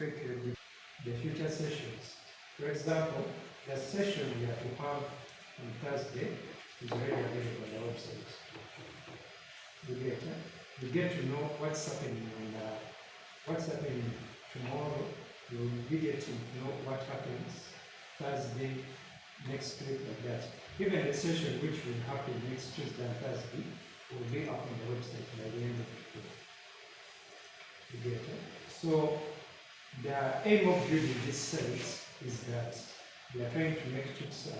speculate the future sessions. For example, the session we are to have on Thursday is already available on the website. You get to know what's happening tomorrow. You will be getting to know what happens Thursday, next week, like that. Even the session which will happen next Tuesday and Thursday will be up on the website by the end of the day. You get it? So the aim of building this site is that we are trying to make Kyucsa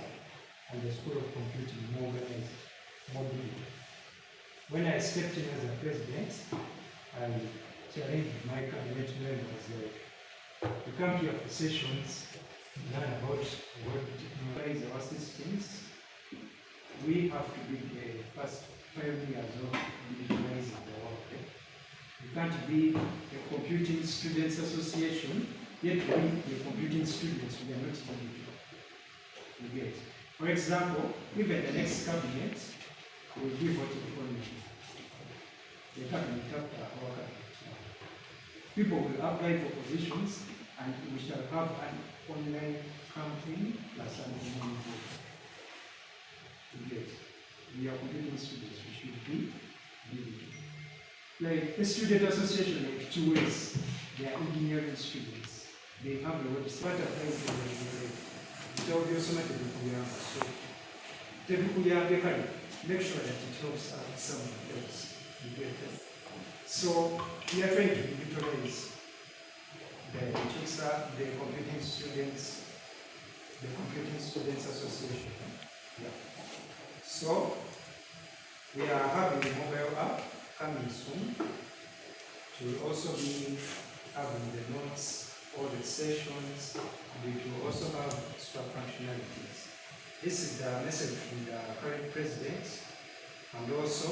and the School of Computing more organized, more digital. When I stepped in as a president, I challenged my cabinet members to come here for sessions, learn about what technologies our systems. We have to be the first pioneers of digitalizing the world. We can't be a computing students association, yet we, the computing students, we are not digital. You get. For example, even the next cabinet will be voted for the cabinet after our cabinet. People will apply for positions and we shall have an online campaign plus an online vote. You get. We are computing students, we should be digital. Like a student association have two ways. They are engineering students. They have a website that applies to engineering. It will be also make a so make sure that it helps out someone else. So we are trying to digitalize the Kyucsa, the Computing Students Association. Yeah. So we are having a mobile app coming soon. It will also be having the notes, all the sessions, and it will also have extra functionalities. This is the message from the current president, and also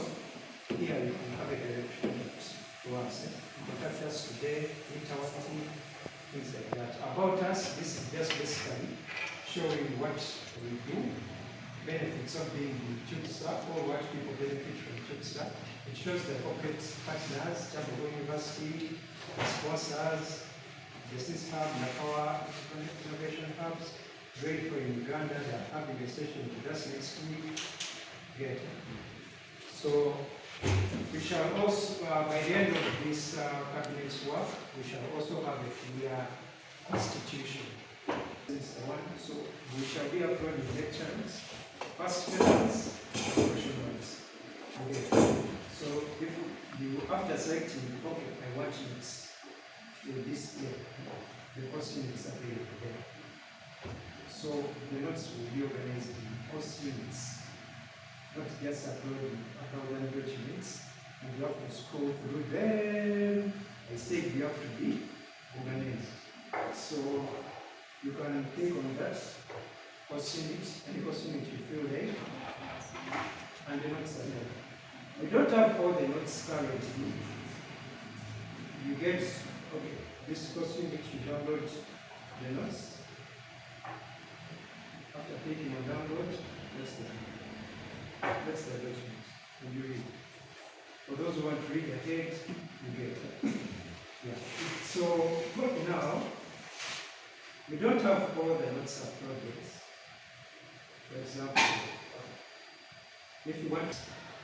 here you can have a direction to us. Contact us today, meet our team, things like that. About us, this is just basically showing what we do, benefits of being in Kyucsa, or what people benefit from Kyucsa. It shows the corporate partners, Jambo University, the sponsors, the SIS Hub, Nakawa Innovation Hubs, great for in Uganda, they are having a session with us next week. Get. So we shall also, by the end of this cabinet's work, we shall also have a clear constitution. This is the one, so we shall be uploading lectures, past papers, professionals. Okay. So if you, after selecting, okay, I want units for this year, the course units are available there. So the notes will be organized in course units, not just uploading 100 units, and you have to scroll through them. I said you have to be organized. So you can click on that course unit, any course unit you feel like, and the notes are there. We don't have all the notes currently. You get, okay, this course unit, you download the notes. After clicking on download, that's the document, and you read. For those who want to read ahead, you get it. Yeah. So for now, we don't have all the notes uploaded. For example, if you want,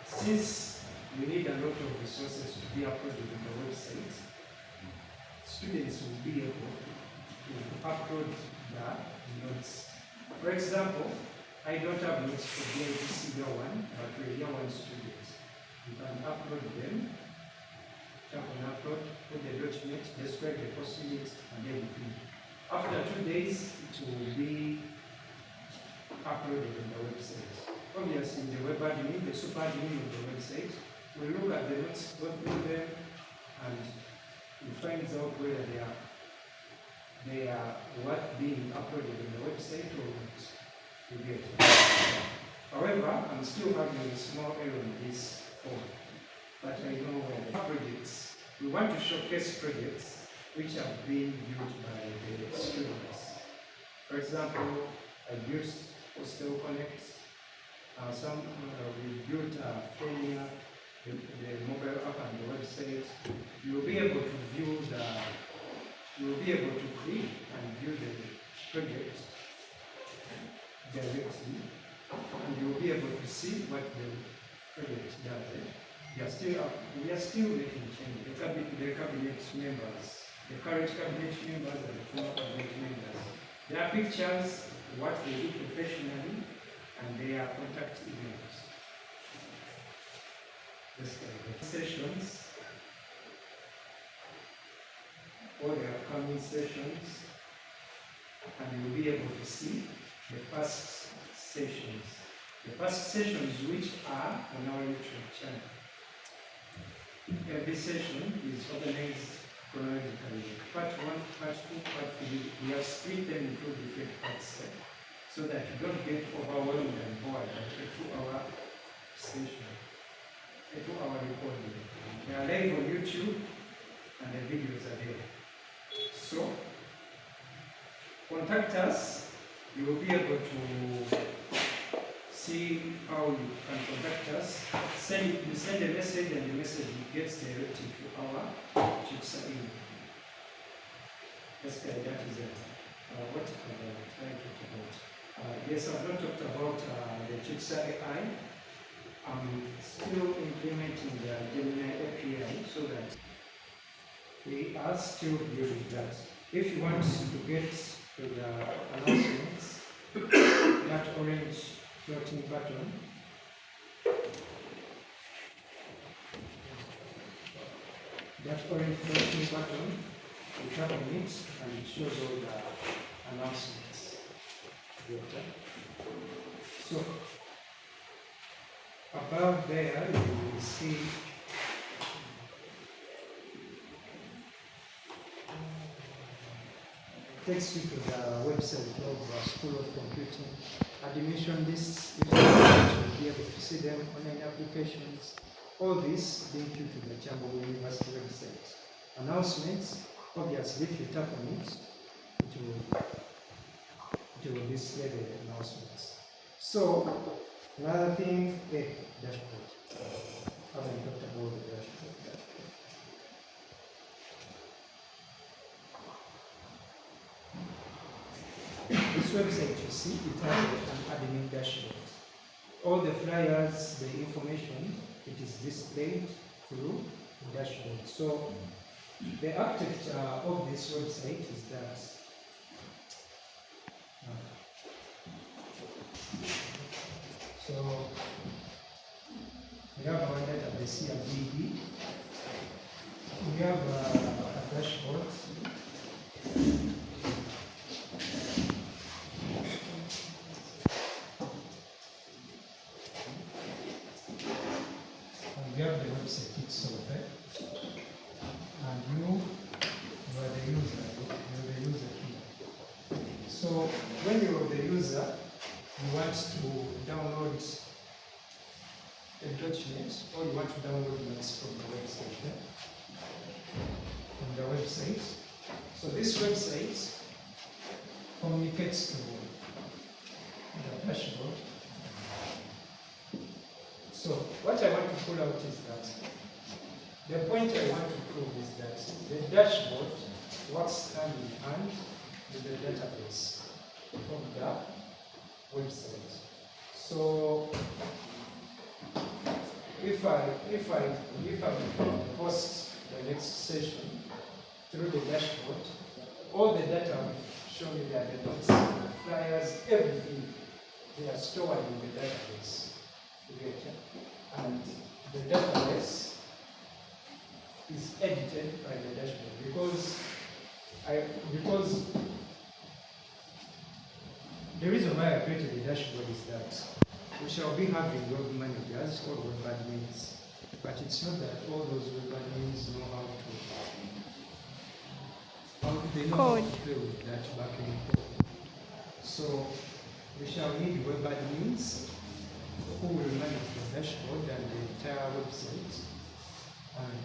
since we need a lot of resources to be uploaded on the website, students will be able to upload the notes. For example, I don't have notes for BITC year 1, but for year 1 students. You can upload them, tap on upload, put the document, describe the course unit, and everything. After 2 days, it will be uploaded on the website. Obviously, the web admin, the super admin of the website, will look at the notes, go through them, and we find out whether they are worth being uploaded on the website or not. You get it. However, I'm still having a small error in this form, but I know where the projects. We want to showcase projects which have been built by the students. For example, I built Hostel Connect. We built Kenya, the mobile app and the website. You'll be able to view you will be able to read and view the project directly, and you will be able to see what the project does. We are still making changes. The cabinet members, the current cabinet members and the former cabinet members, their pictures, what they do professionally, and their contact emails. The sessions, all the upcoming sessions, and you'll be able to see the past sessions. The past sessions which are on our YouTube channel. Every session is organized chronologically. Part 1, Part 2, Part 3. We have split them into different parts so that you don't get overwhelmed and bored by a 2-hour session, a 2-hour recording. They are live on YouTube and the videos are there. So, contact us. You will be able to see how you can contact us. You send a message and the message gets directed to our Kyucsa email. Basically, that is it. What have I tried to talk about? Yes, I've not talked about the Kyucsa AI. I'm still implementing the Gemini API so that we are still building that. If you want to get to the announcements, that orange floating button, you tap on it and it shows all the announcements. So above there you will see takes you to the website of School of Computing. Admission lists, if you will be able to see them, online applications, all this link you to the Jambo University website. Announcements, obviously if you tap on it, it will display the announcements. So, another thing, dashboard. I haven't talked about the dashboard. This website you see, it has an admin dashboard. All the flyers, the information, it is displayed through the dashboard. So the architecture of this website is that so we have our database here, DB. We have a dashboard. We have the website itself, and you are the user. You're the user here. So when you are the user, you want to download a document, or you want to download notes from the website. So this website communicates to the dashboard. So what I want to pull out is that the point I want to prove is that the dashboard works hand in hand with the database of the website. So if I post the next session through the dashboard, all the data will show me that the notes, the flyers, everything, they are stored in the database. And the database is edited by the dashboard because the reason why I created the dashboard is that we shall be having web managers or web admins, but it's not that all those web admins know how to play with that backend code. So we shall need web admins who will manage the dashboard and the entire website. And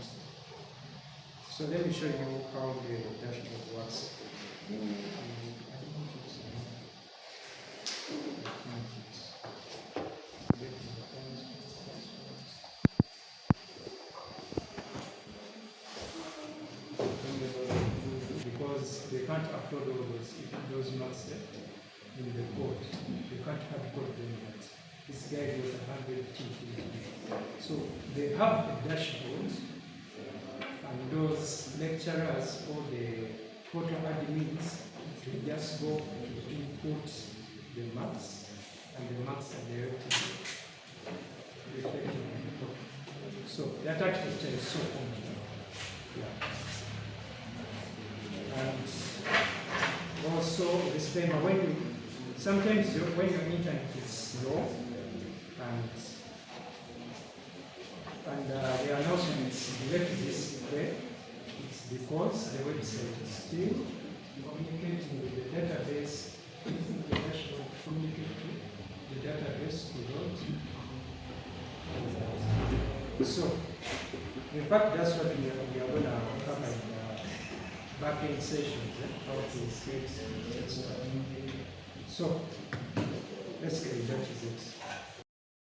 so let me show you how the dashboard works. Because can't upload all those notes in the code. You can't hard code them yet. This guy was 100 TP. So they have a dashboard, and those lecturers or the portal admins, they just go to input the marks, and the marks are directly reflected on the portal. So that architecture is so common. Yeah. And also disclaimer, sometimes when your internet is slow and the announcement is directly this way, it's because the website is still communicating with the database, using the dashboard to communicate to the database to load. So, in fact, that's what we are going to cover in the back-end sessions, how to create stuff. So, let's get that is it.